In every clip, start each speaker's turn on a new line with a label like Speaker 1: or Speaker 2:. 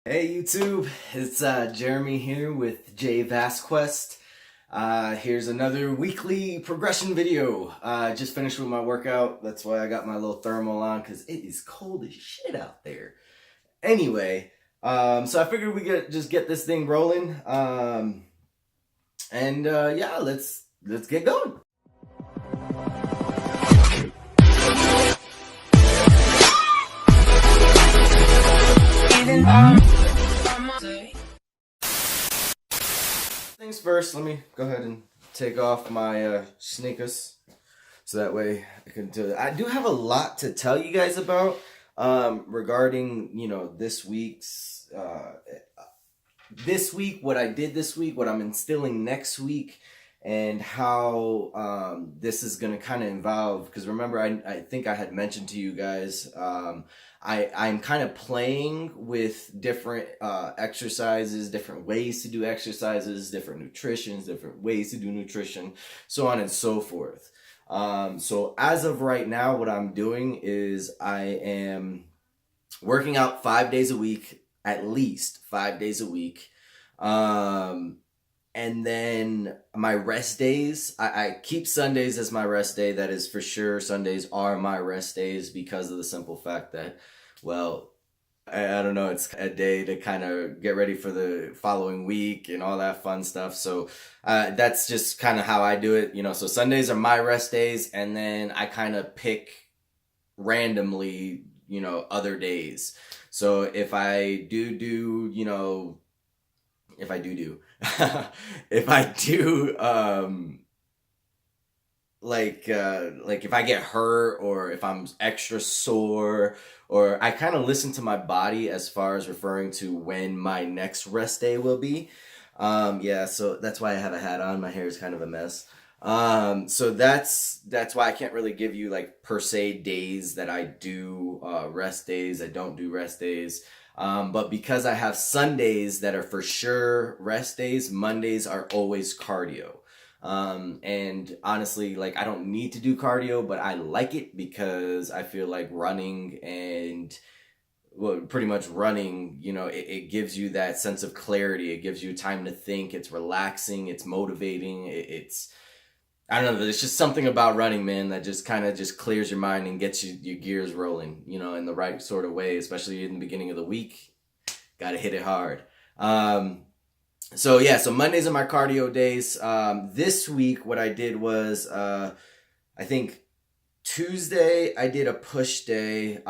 Speaker 1: Hey YouTube, it's Jeremy here with Jay Vasquest. Here's another weekly progression video. I just finished with my workout. That's why I got my little thermal on because it is cold as shit out there. Anyway, so I figured we could just get this thing rolling. Yeah, let's get going. Things first, let me go ahead and take off my sneakers so that way I can do it. I do have a lot to tell you guys about regarding, this week, what I did this week, what I'm instilling next week, and how this is going to kind of involve, because remember, I think I had mentioned to you guys, I'm kind of playing with different exercises, different ways to do exercises, different nutritions, different ways to do nutrition, so on and so forth. So as of right now, what I'm doing is I am working out 5 days a week, at least 5 days a week. And then my rest days, I keep Sundays as my rest day. That is for sure. Sundays are my rest days because of the simple fact that, well, I don't know, it's a day to kind of get ready for the following week and all that fun stuff. So that's just kind of how I do it. So Sundays are my rest days, and then I kind of pick randomly, other days. So if I do, if I do, if I do, like if I get hurt or if I'm extra sore, or I kind of listen to my body as far as referring to when my next rest day will be. Yeah, so that's why I have a hat on. My hair is kind of a mess. So that's why I can't really give you like per se days that I do rest days. I don't do rest days. But because I have Sundays that are for sure rest days, Mondays are always cardio. And honestly, like I don't need to do cardio, but I like it because I feel like running and well, pretty much running, it gives you that sense of clarity. It gives you time to think. It's relaxing. It's motivating. I don't know. There's just something about running, man, that just kind of just clears your mind and gets your gears rolling, in the right sort of way, especially in the beginning of the week. Got to hit it hard. So Mondays are my cardio days. This week, what I did was, I think Tuesday I did a push day,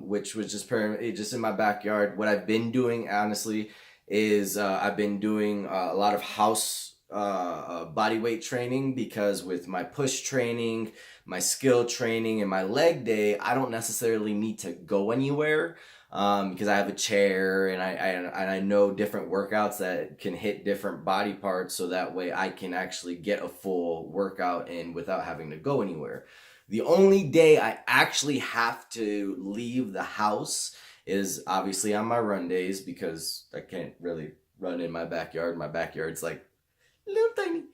Speaker 1: which was just in my backyard. What I've been doing, honestly, is I've been doing a lot of house body weight training, because with my push training, my skill training, and my leg day, I don't necessarily need to go anywhere. Because I have a chair and I know different workouts that can hit different body parts, so that way I can actually get a full workout in without having to go anywhere. The only day I actually have to leave the house is obviously on my run days, because I can't really run in my backyard. My backyard's like little tiny.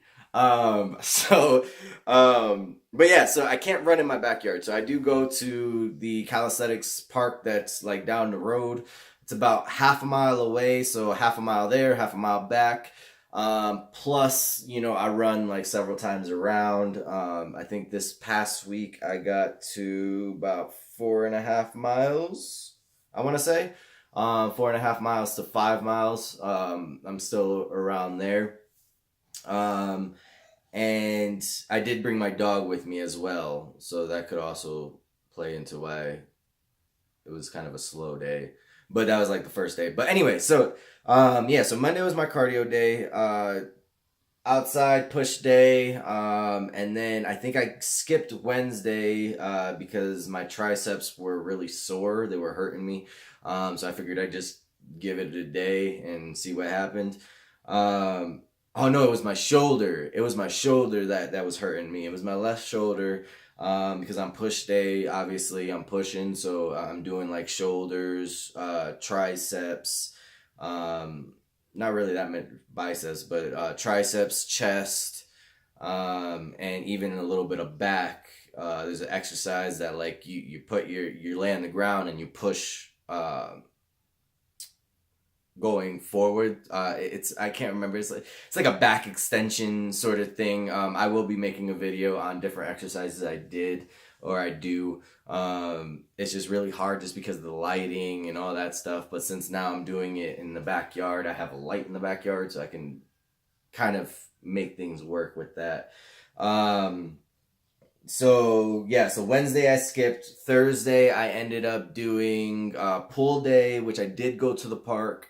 Speaker 1: But yeah, so I can't run in my backyard. So I do go to the calisthenics park that's like down the road. It's about half a mile away, so half a mile there, half a mile back. Plus, I run like several times around. I think this past week I got to about 4.5 miles, I want to say. 4.5 miles to 5 miles. I'm still around there. And I did bring my dog with me as well, so that could also play into why it was kind of a slow day. But that was like the first day. But anyway, so Monday was my cardio day, outside push day, and then I think I skipped Wednesday because my triceps were really sore. They were hurting me. So I figured I'd just give it a day and see what happened. Oh no, it was my shoulder. It was my shoulder that was hurting me. It was my left shoulder, because on push day, obviously I'm pushing, so I'm doing like shoulders, triceps, not really that many biceps, but triceps, chest, and even a little bit of back. There's an exercise that like you lay on the ground and you push going forward. I can't remember. It's like a back extension sort of thing. I will be making a video on different exercises I did or I do. It's just really hard just because of the lighting and all that stuff. But since now I'm doing it in the backyard, I have a light in the backyard, so I can kind of make things work with that. So yeah, so Wednesday I skipped. Thursday I ended up doing pool day, which I did go to the park.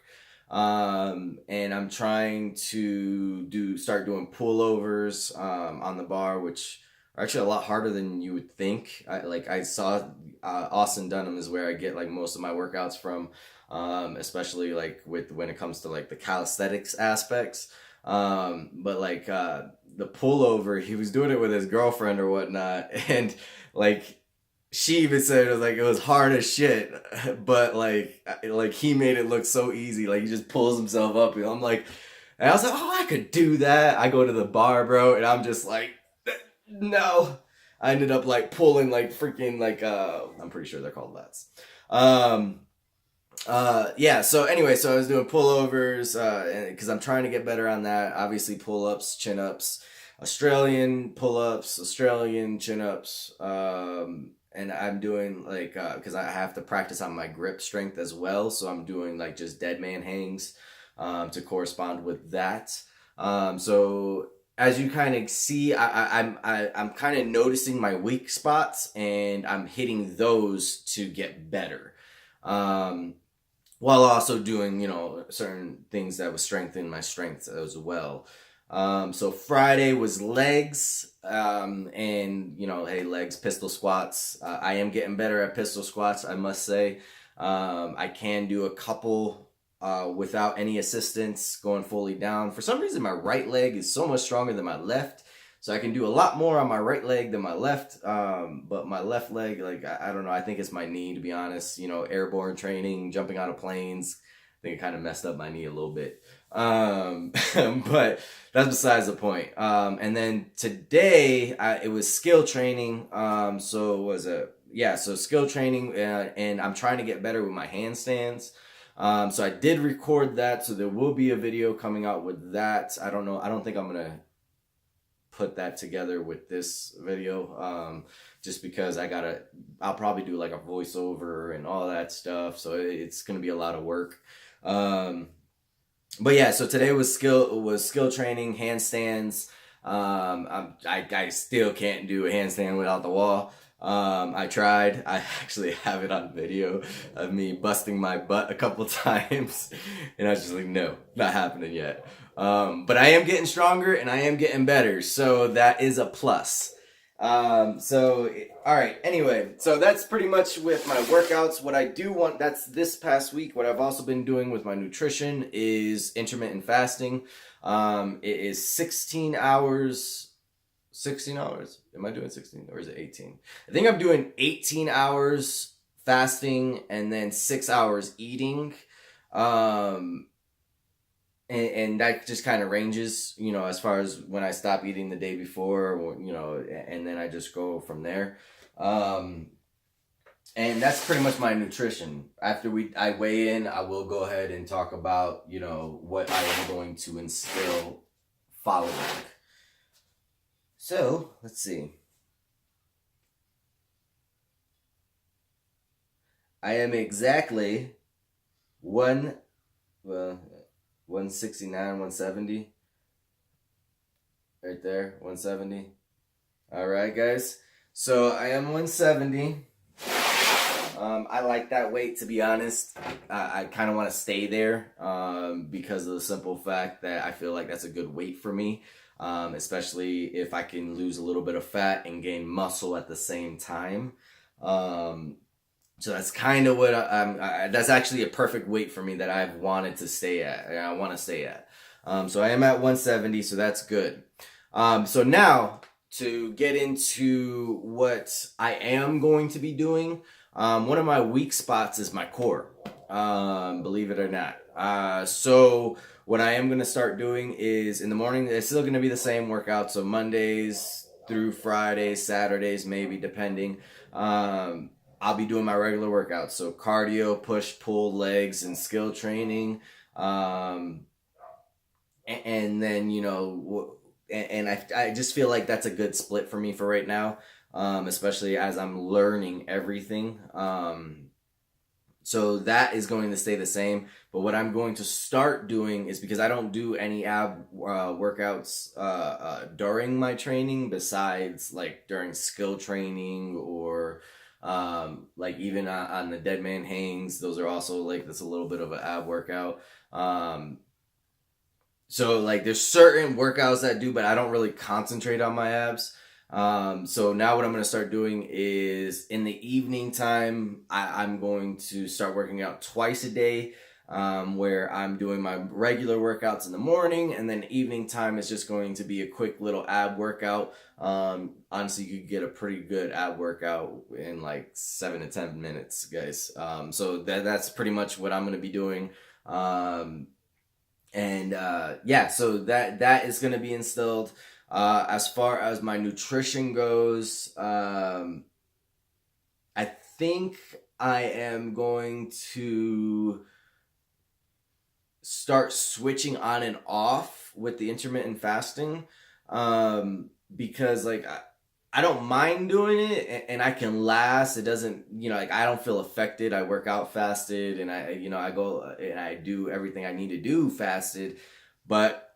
Speaker 1: And I'm trying to start doing pullovers on the bar, which are actually a lot harder than you would think. I saw Austin Dunham is where I get like most of my workouts from, especially like with when it comes to like the calisthenics aspects. But like the pullover, he was doing it with his girlfriend or whatnot, and like she even said it was hard as shit, but like he made it look so easy. Like he just pulls himself up, and I'm like, and I was like, oh, I could do that. I go to the bar, bro, and I'm just like, no. I ended up like pulling like freaking like I'm pretty sure they're called lats. Yeah, so anyway, so I was doing pullovers because I'm trying to get better on that. Obviously, pull-ups, chin-ups, Australian pull-ups, Australian chin-ups, and I'm doing like because I have to practice on my grip strength as well, so I'm doing like just dead man hangs to correspond with that. So as you kind of see, I'm kind of noticing my weak spots, and I'm hitting those to get better. While also doing, certain things that would strengthen my strengths as well. So Friday was legs, and hey, legs, pistol squats. I am getting better at pistol squats, I must say. I can do a couple without any assistance, going fully down. For some reason, my right leg is so much stronger than my left. So I can do a lot more on my right leg than my left, but my left leg, like, I don't know, I think it's my knee, to be honest. Airborne training, jumping out of planes, I think it kind of messed up my knee a little bit. But that's besides the point. And then today, it was skill training. So skill training, and I'm trying to get better with my handstands. So I did record that, so there will be a video coming out with that. I don't know, I don't think I'm gonna put that together with this video, just because I'll probably do like a voiceover and all that stuff, so it's gonna be a lot of work. But yeah, so today was skill training, handstands. I still can't do a handstand without the wall. I tried. I actually have it on video of me busting my butt a couple times, and I was just like, no, not happening yet. But I am getting stronger and I am getting better, so that is a plus. All right, anyway, so that's pretty much with my workouts. What I do want, that's this past week. What I've also been doing with my nutrition is intermittent fasting. It is 16 hours. 16 hours? Am I doing 16 or is it 18? I think I'm doing 18 hours fasting and then 6 hours eating. And that just kind of ranges, as far as when I stop eating the day before, and then I just go from there. And that's pretty much my nutrition. After I weigh in, I will go ahead and talk about, what I am going to instill following. So, let's see. I am exactly 169, 170. Right there, 170. All right, guys. So I am 170. I like that weight, to be honest. I kind of want to stay there because of the simple fact that I feel like that's a good weight for me, especially if I can lose a little bit of fat and gain muscle at the same time. So that's kind of what that's actually a perfect weight for me that I've wanted to stay at. I want to stay at. So I am at 170, so that's good. So now to get into what I am going to be doing, one of my weak spots is my core. Believe it or not. So what I am going to start doing is in the morning, it's still going to be the same workout. So Mondays through Fridays, Saturdays, maybe depending. I'll be doing my regular workouts. So cardio, push, pull, legs, and skill training. Um, and then, and I just feel like that's a good split for me for right now, especially as I'm learning everything. So that is going to stay the same. But what I'm going to start doing is, because I don't do any ab workouts during my training, besides like during skill training or like even on the dead man hangs. Those are also like, that's a little bit of an ab workout. So like there's certain workouts that I do, but I don't really concentrate on my abs. So now what I'm going to start doing is in the evening time, I'm going to start working out twice a day, where I'm doing my regular workouts in the morning, and then evening time is just going to be a quick little ab workout. Honestly, you could get a pretty good ab workout in like 7 to 10 minutes, guys. So that's pretty much what I'm going to be doing. Yeah, so that is going to be instilled. As far as my nutrition goes, I think I am going to start switching on and off with the intermittent fasting, because like I don't mind doing it, and I can last. It doesn't, like I don't feel affected. I work out fasted, and I go and I do everything I need to do fasted. But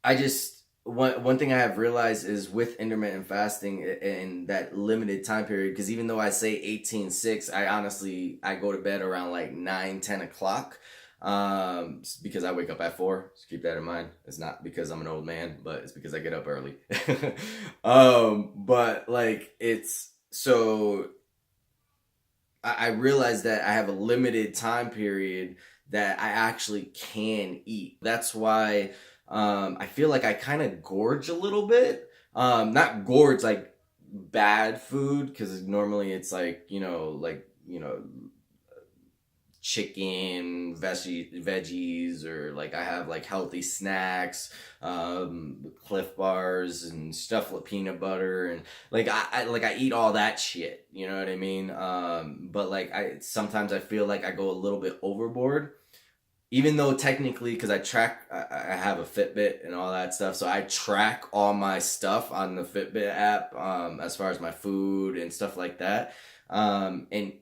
Speaker 1: I just, one thing I have realized is with intermittent fasting and that limited time period, because even though I say 18:6, I go to bed around like 9, 10 o'clock, because I wake up at 4. So keep that in mind. It's not because I'm an old man, but it's because I get up early. But like it's so I realized that I have a limited time period that I actually can eat. That's why I feel like I kind of gorge a little bit. Not gorge like bad food, because normally it's like, chicken, veggies, or like I have like healthy snacks, Cliff Bars and stuff with peanut butter, and like I eat all that shit. You know what I mean? But like sometimes I feel like I go a little bit overboard. Even though technically, because I have a Fitbit and all that stuff, so I track all my stuff on the Fitbit app, as far as my food and stuff like that. And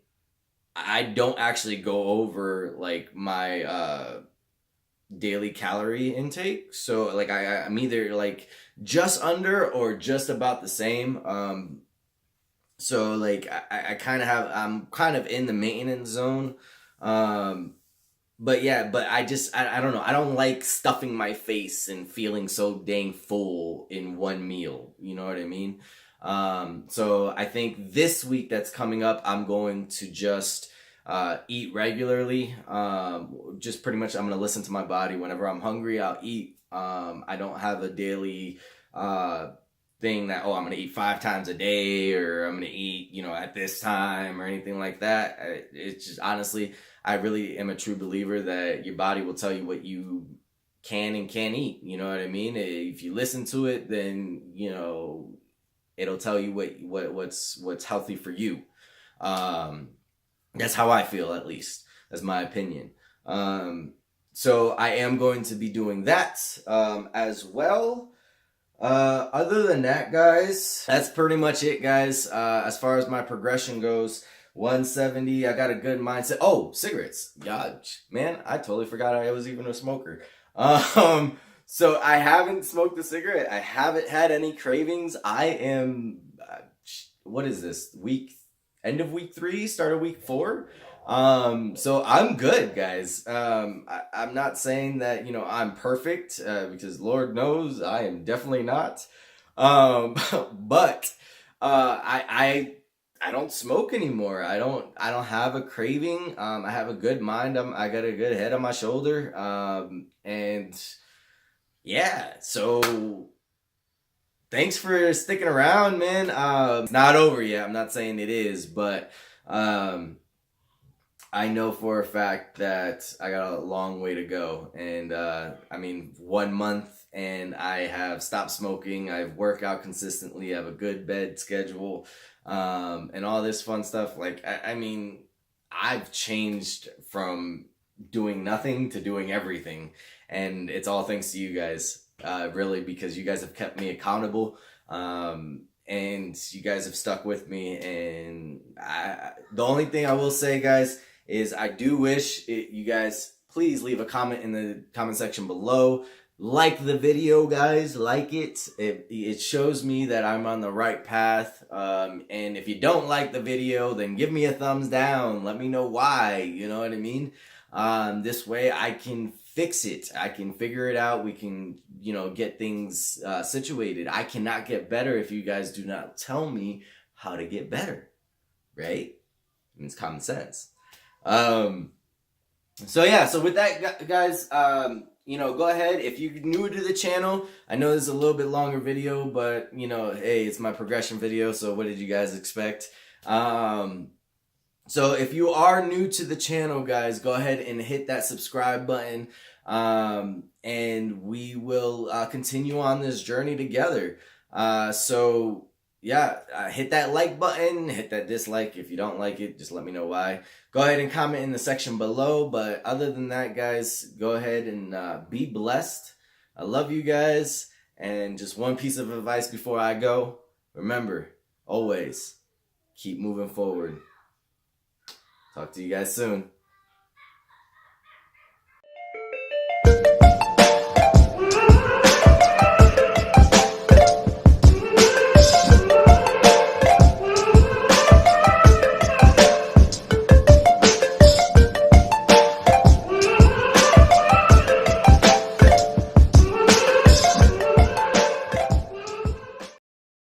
Speaker 1: I don't actually go over like my daily calorie intake. So like I'm either like just under or just about the same. So like I'm kind of in the maintenance zone. But yeah, but I don't know. I don't like stuffing my face and feeling so dang full in one meal. You know what I mean? So I think this week that's coming up, I'm going to just eat regularly. Just pretty much, I'm going to listen to my body. Whenever I'm hungry, I'll eat. I don't have a daily thing that, I'm going to eat 5 times a day, or I'm going to eat, at this time, or anything like that. It's just, honestly, I really am a true believer that your body will tell you what you can and can't eat. You know what I mean? If you listen to it, then it'll tell you what's healthy for you. That's how I feel, at least. That's my opinion. So I am going to be doing that as well. Other than that, guys, that's pretty much it, guys. As far as my progression goes, 170, I got a good mindset. Oh, cigarettes. God, man, I totally forgot I was even a smoker. So I haven't smoked a cigarette. I haven't had any cravings. I am, what is this, end of week 3, start of week 4? So I'm good, guys. I'm not saying that, I'm perfect, because Lord knows I am definitely not. But, I don't smoke anymore. I don't have a craving. I have a good mind. I got a good head on my shoulder. And yeah, so thanks for sticking around, man. It's not over yet. I'm not saying it is, but, I know for a fact that I got a long way to go. And, 1 month and I have stopped smoking. I work out consistently. I have a good bed schedule. and all this fun stuff. Like, I mean, I've changed from doing nothing to doing everything, and it's all thanks to you guys, really, because you guys have kept me accountable, and you guys have stuck with me. And the only thing I will say, guys, is I do wish you guys please leave a comment in the comment section below. Like the video, guys. Like it. It shows me that I'm on the right path. And if you don't like the video, then give me a thumbs down. Let me know why. You know what I mean? This way I can fix it. I can figure it out. We can, get things situated. I cannot get better if you guys do not tell me how to get better. Right? It's common sense. So with that, guys, go ahead. If you're new to the channel, I know this is a little bit longer video, but, hey, it's my progression video, so what did you guys expect? So if you are new to the channel, guys, go ahead and hit that subscribe button, and we will continue on this journey together. Hit that like button, hit that dislike. If you don't like it, just let me know why. Go ahead and comment in the section below. But other than that, guys, go ahead and be blessed. I love you guys. And just one piece of advice before I go. Remember, always keep moving forward. Talk to you guys soon.